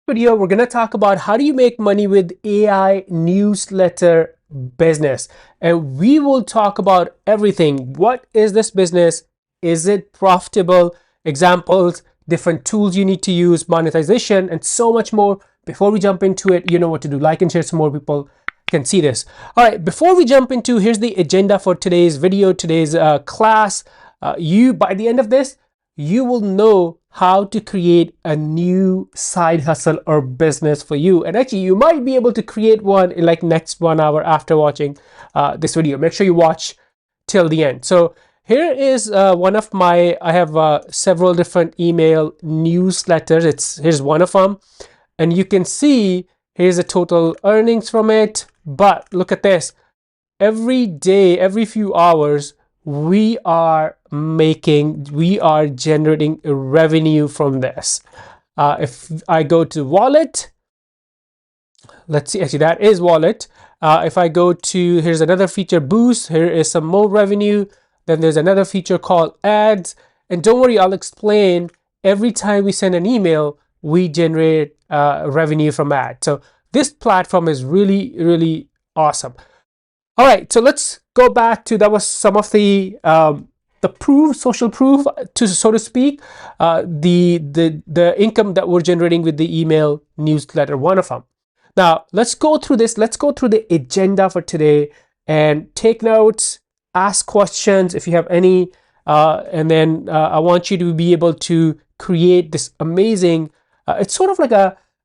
Video, we're going to talk about how do you make money with AI newsletter business. And we will talk about everything. What is this business? Is it profitable? Examples, different tools you need to use, monetization, and so much more. Before we jump into it, you know what to do. Like and share so more people can see this. All right, before we jump into, here's the agenda for today's video, today's class. By the end of this, you will know how to create a new side hustle or business for you. And actually, you might be able to create one in like next 1 hour after watching this video. Make sure you watch till the end. So here is one of my, I have several different email newsletters. Here's one of them. And you can see here's the total earnings from it. But look at this. Every day, every few hours, we are generating revenue from this. If I go to wallet, let's see, actually that is wallet. If I go to, here's another feature, boost, here is some more revenue. Then there's another feature called ads. And don't worry, I'll explain every time we send an email, we generate revenue from ads. So this platform is really, really awesome. All right, so let's go back to, that was some of the proof, social proof, to so to speak, the income that we're generating with the email newsletter, one of them. Now let's go through this. Let's go through the agenda for today and take notes, ask questions if you have any, and then I want you to be able to create this amazing. It's sort of like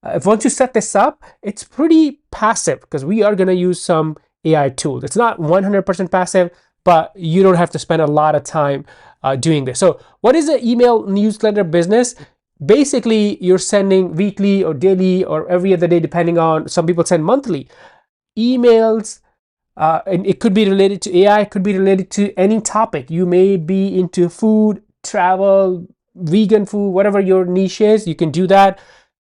if once you set this up, it's pretty passive because we are going to use some AI tools. It's not 100% passive, but you don't have to spend a lot of time doing this. So what is an email newsletter business? Basically, you're sending weekly or daily or every other day, depending on, some people send monthly emails. And it could be related to AI, it could be related to any topic. You may be into food, travel, vegan food, whatever your niche is, you can do that.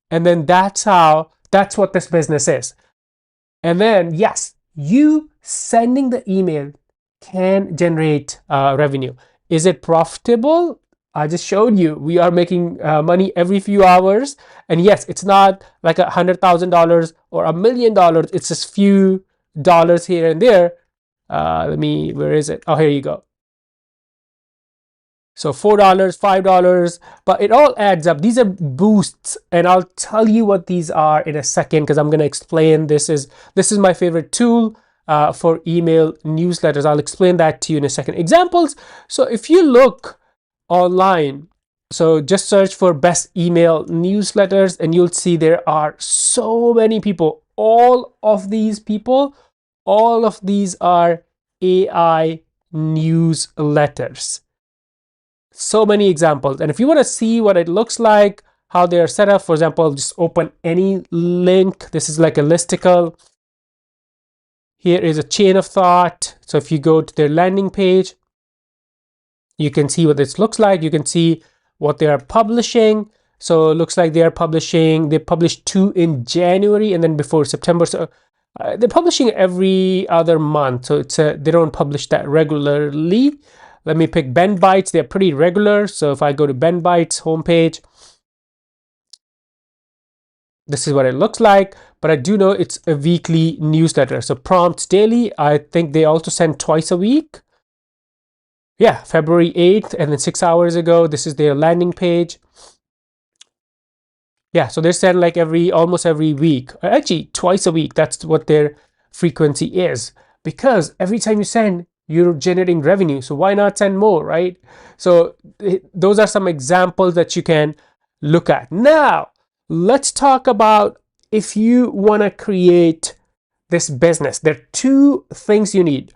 And then that's what this business is. And then, yes, you sending the email can generate revenue. Is it profitable? I just showed you we are making money every few hours. And yes, it's not like $100,000 or $1 million. It's just few dollars here and there. Where is it? Oh, here you go. So $4, $5, but it all adds up. These are boosts, and I'll tell you what these are in a second because I'm going to explain. This is my favorite tool for email newsletters. I'll explain that to you in a second. Examples. So if you look online, so just search for best email newsletters, and you'll see there are so many people. All of these are AI newsletters. So many examples. And if you want to see what it looks like, how they are set up, for example, just open any link. This is like a listicle. Here is a chain of thought. So if you go to their landing page, you can see what this looks like. You can see what they are publishing. So it looks like they published 2 in January and then before September. So they're publishing every other month. So they don't publish that regularly. Let me pick Ben Bites. They're pretty regular. So if I go to Ben Bites homepage, this is what it looks like. But I do know it's a weekly newsletter. So prompts daily. I think they also send twice a week. Yeah, February 8th, and then 6 hours ago, this is their landing page. Yeah, so they send like almost every week. Actually, twice a week. That's what their frequency is. Because every time you send, you're generating revenue. So why not send more, right? So those are some examples that you can look at. Now, let's talk about if you want to create this business. There are 2 things you need.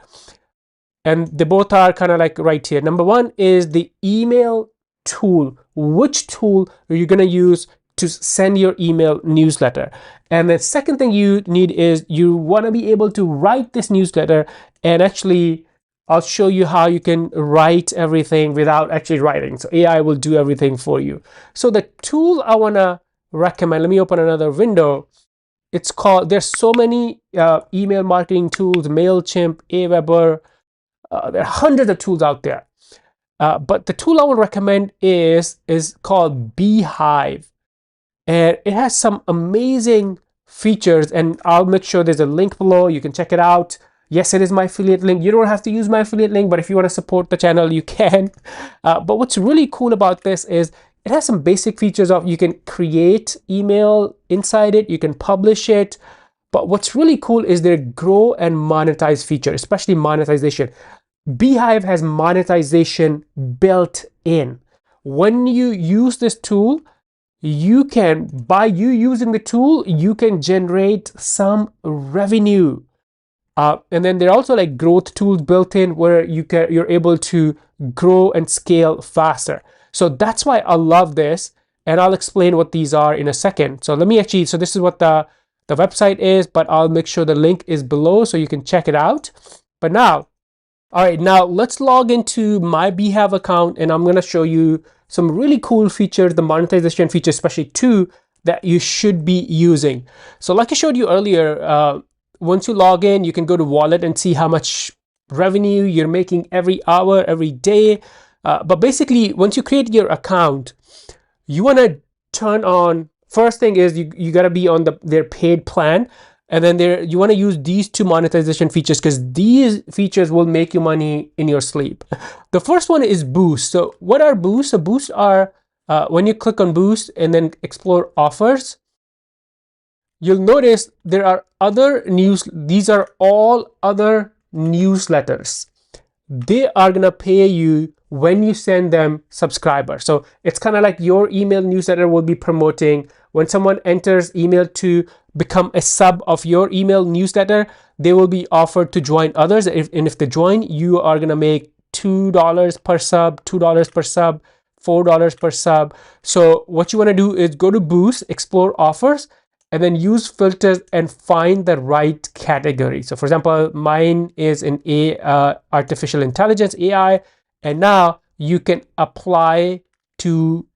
And they both are kind of like right here. Number 1 is the email tool. Which tool are you going to use to send your email newsletter? And the second thing you need is you want to be able to write this newsletter, and actually I'll show you how you can write everything without actually writing. So AI will do everything for you. So the tool I want to recommend, let me open another window. It's called, there's so many email marketing tools, MailChimp, Aweber. There are hundreds of tools out there. But the tool I would recommend is called Beehive. and it has some amazing features, and I'll make sure there's a link below. You can check it out. Yes, it is my affiliate link. You don't have to use my affiliate link, but if you want to support the channel, you can. But what's really cool about this is it has some basic features of you can create email inside it, you can publish it. But what's really cool is their grow and monetize feature, especially monetization. Beehive has monetization built in. When you use this tool, you can, by you using the tool, you can generate some revenue. And then there are also like growth tools built in where you're able to grow and scale faster. So that's why I love this, and I'll explain what these are in a second. So let me actually, so this is what the website is, but I'll make sure the link is below so you can check it out. But now, all right, now let's log into my Beehive account, and I'm going to show you some really cool features, the monetization features, especially two that you should be using. So like I showed you earlier, once you log in, you can go to wallet and see how much revenue you're making every hour, every day. But basically, once you create your account, you want to turn on, first thing is you got to be on their paid plan. And then you want to use these two monetization features because these features will make you money in your sleep. The first one is boost. So what are boosts? So boosts are when you click on boost and then explore offers, you'll notice there are other these are all other newsletters. They are gonna pay you when you send them subscribers. So it's kind of like your email newsletter will be promoting when someone enters email to become a sub of your email newsletter, they will be offered to join others. And if they join, you are gonna make $2 per sub, $2 per sub, $4 per sub. So what you want to do is go to Boost, explore offers, and then use filters and find the right category. So for example, mine is in artificial intelligence, AI, and now you can apply to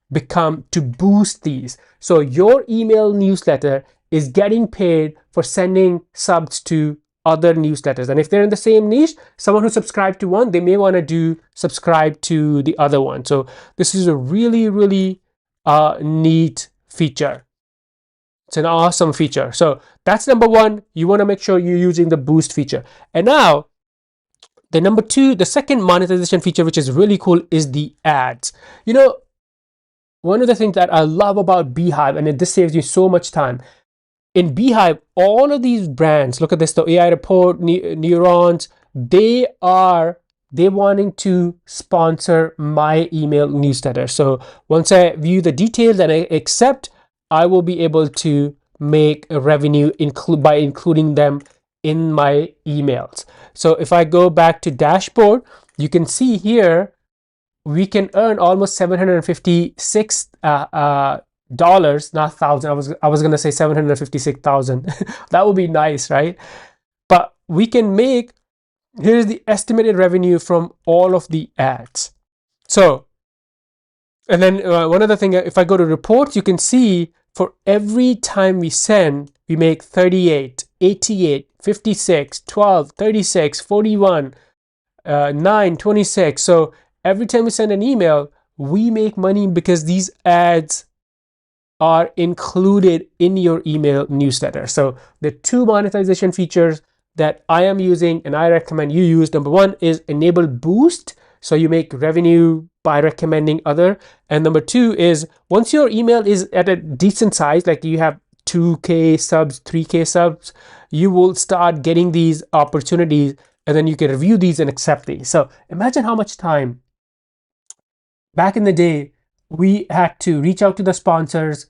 boost these. So your email newsletter is getting paid for sending subs to other newsletters. And if they're in the same niche, someone who subscribed to one, they may want to subscribe to the other one. So this is a really, really neat feature. It's an awesome feature. So that's number one. You want to make sure you're using the boost feature. And now the number two, the second monetization feature, which is really cool, is the ads. You know, one of the things that I love about Beehive, and this saves you so much time. In Beehive, all of these brands, look at this, the AI Report, Neurons, they wanting to sponsor my email newsletter. So once I view the details and I accept, I will be able to make a revenue by including them in my emails. So if I go back to dashboard, you can see here we can earn almost $756 dollars, not thousand. I was gonna say 756,000. That would be nice, right? But we can make, here's the estimated revenue from all of the ads. So, and then one other thing, if I go to reports, you can see for every time we send, we make 38, 88, 56, 12, 36, 41, 9, 26. So every time we send an email, we make money because these ads are included in your email newsletter. So the two monetization features that I am using and I recommend you use, number one is enable boost. So you make revenue by recommending other. And number two is once your email is at a decent size, like you have 2K subs, 3K subs, you will start getting these opportunities and then you can review these and accept these. So imagine how much time back in the day we had to reach out to the sponsors,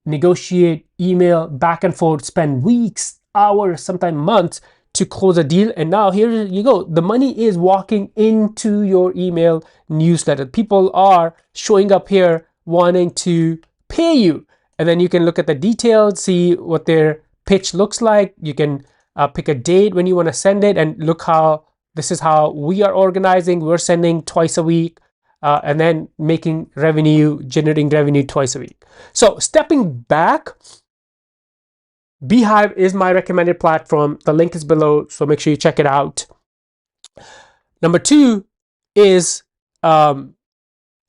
negotiate, email, back and forth, spend weeks, hours, sometimes months to close a deal. And now here you go. The money is walking into your email newsletter. People are showing up here wanting to pay you. And then you can look at the details, see what their pitch looks like. You can pick a date when you want to send it, and look how this is how we are organizing. We're sending twice a week. And then making revenue, generating revenue twice a week. So stepping back, Beehive is my recommended platform. The link is below, so make sure you check it out. Number two is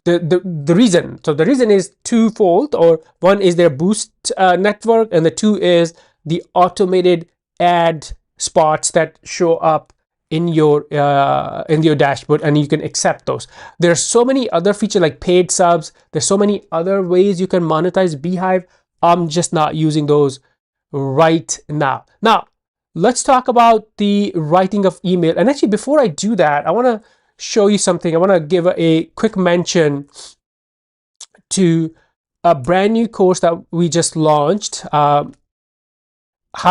the reason. So the reason is twofold, or one is their boost network, and the two is the automated ad spots that show up in your dashboard, and you can accept those. There's so many other features like paid subs. There's so many other ways you can monetize Beehive. I'm just not using those right now. Now, let's talk about the writing of email. And actually, before I do that, I want to show you something. I want to give a quick mention to a brand new course that we just launched. How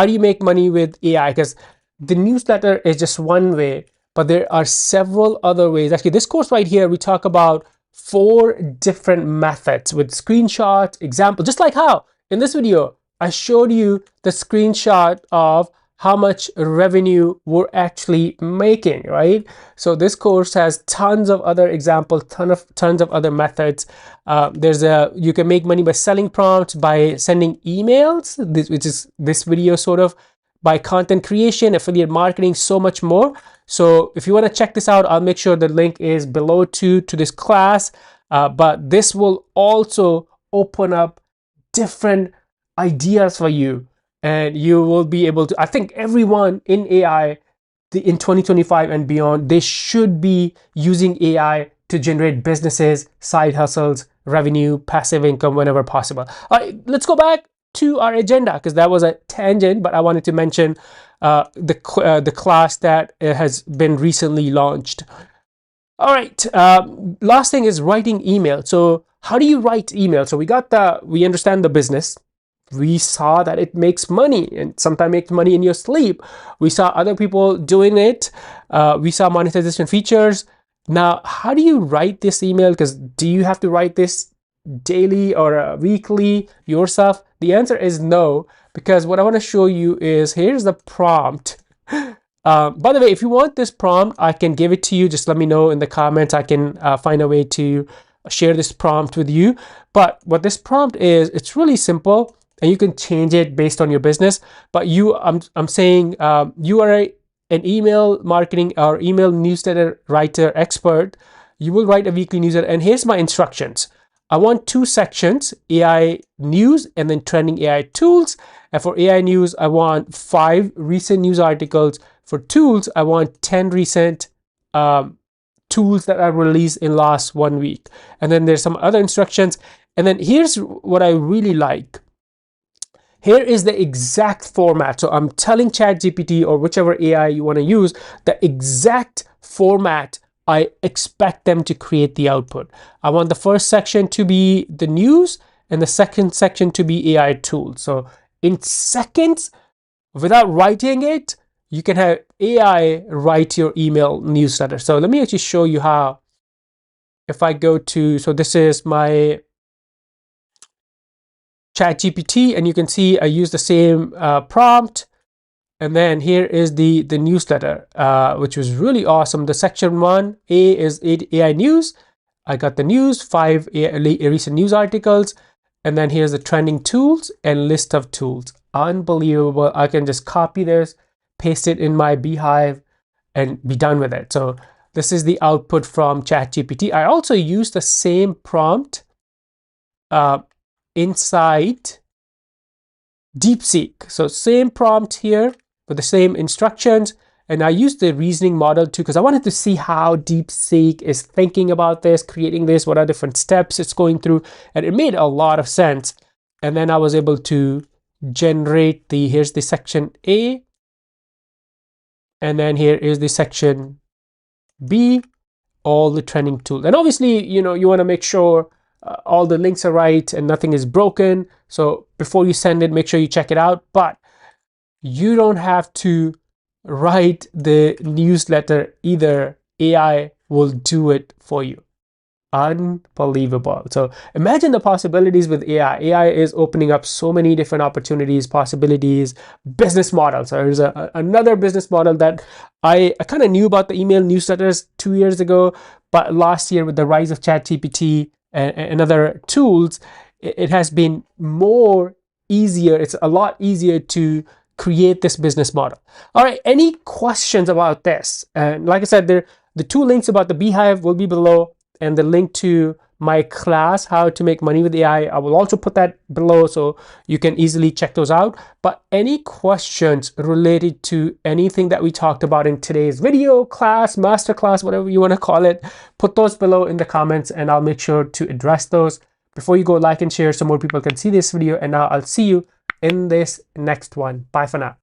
do you make money with AI? Because the newsletter is just one way, but there are several other ways. Actually, this course right here, we talk about 4 different methods with screenshots, example, just like how in this video, I showed you the screenshot of how much revenue we're actually making, right? So this course has tons of other examples, tons of other methods. You can make money by selling prompts, by sending emails, which is this video sort of, by content creation, affiliate marketing, so much more. So if you want to check this out, I'll make sure the link is below to this class. But this will also open up different ideas for you, and you will be able to, I think everyone in AI in 2025 and beyond, they should be using AI to generate businesses, side hustles, revenue, passive income whenever possible. All right, let's go back to our agenda, because that was a tangent, but I wanted to mention the class that has been recently launched. All right, last thing is writing email. So how do you write email? So we understand the business. We saw that it makes money, and sometimes makes money in your sleep. We saw other people doing it. We saw monetization features. Now, how do you write this email? Because do you have to write this daily or weekly yourself? The answer is no, because what I want to show you is, here's the prompt. By the way, if you want this prompt, I can give it to you. Just let me know in the comments. I can find a way to share this prompt with you. But what this prompt is, it's really simple, and you can change it based on your business. But I'm saying you are an email marketing or email newsletter writer expert. You will write a weekly newsletter, and here's my instructions. I want 2 sections, AI news and then trending AI tools. And for AI news, I want 5 recent news articles. For tools, I want 10 recent tools that are released in last 1 week. And then there's some other instructions. And then here's what I really like. Here is the exact format. So I'm telling ChatGPT or whichever AI you want to use, the exact format I expect them to create the output. I want the first section to be the news and the second section to be AI tools. So in seconds, without writing it, you can have AI write your email newsletter. So let me actually show you how. If I go to, so this is my ChatGPT, and you can see I use the same prompt. And then here is the newsletter, which was really awesome. The section 1A is AI news. I got the news, 5 recent news articles. And then here's the trending tools and list of tools. Unbelievable. I can just copy this, paste it in my Beehive, and be done with it. So this is the output from ChatGPT. I also use the same prompt inside DeepSeek. So same prompt here with the same instructions. And I used the reasoning model too, because I wanted to see how DeepSeek is thinking about this, creating this, what are different steps it's going through. And it made a lot of sense. And then I was able to generate here's the section A. And then here is the section B, all the trending tools. And obviously, you want to make sure all the links are right and nothing is broken. So before you send it, make sure you check it out. But you don't have to write the newsletter either. AI will do it for you. Unbelievable. So imagine the possibilities with AI. AI is opening up so many different opportunities, possibilities, business models. So there's another business model that I kind of knew about, the email newsletters 2 years ago, but last year with the rise of ChatGPT and other tools, it has been easier. It's a lot easier to create this business model. All right, any questions about this? And like I said, the 2 links about the Beehive will be below, and the link to my class, how to make money with AI. I will also put that below so you can easily check those out. But any questions related to anything that we talked about in today's video, class, masterclass, whatever you want to call it, put those below in the comments and I'll make sure to address those. Before you go, like and share so more people can see this video. And now I'll see you in this next one. Bye for now.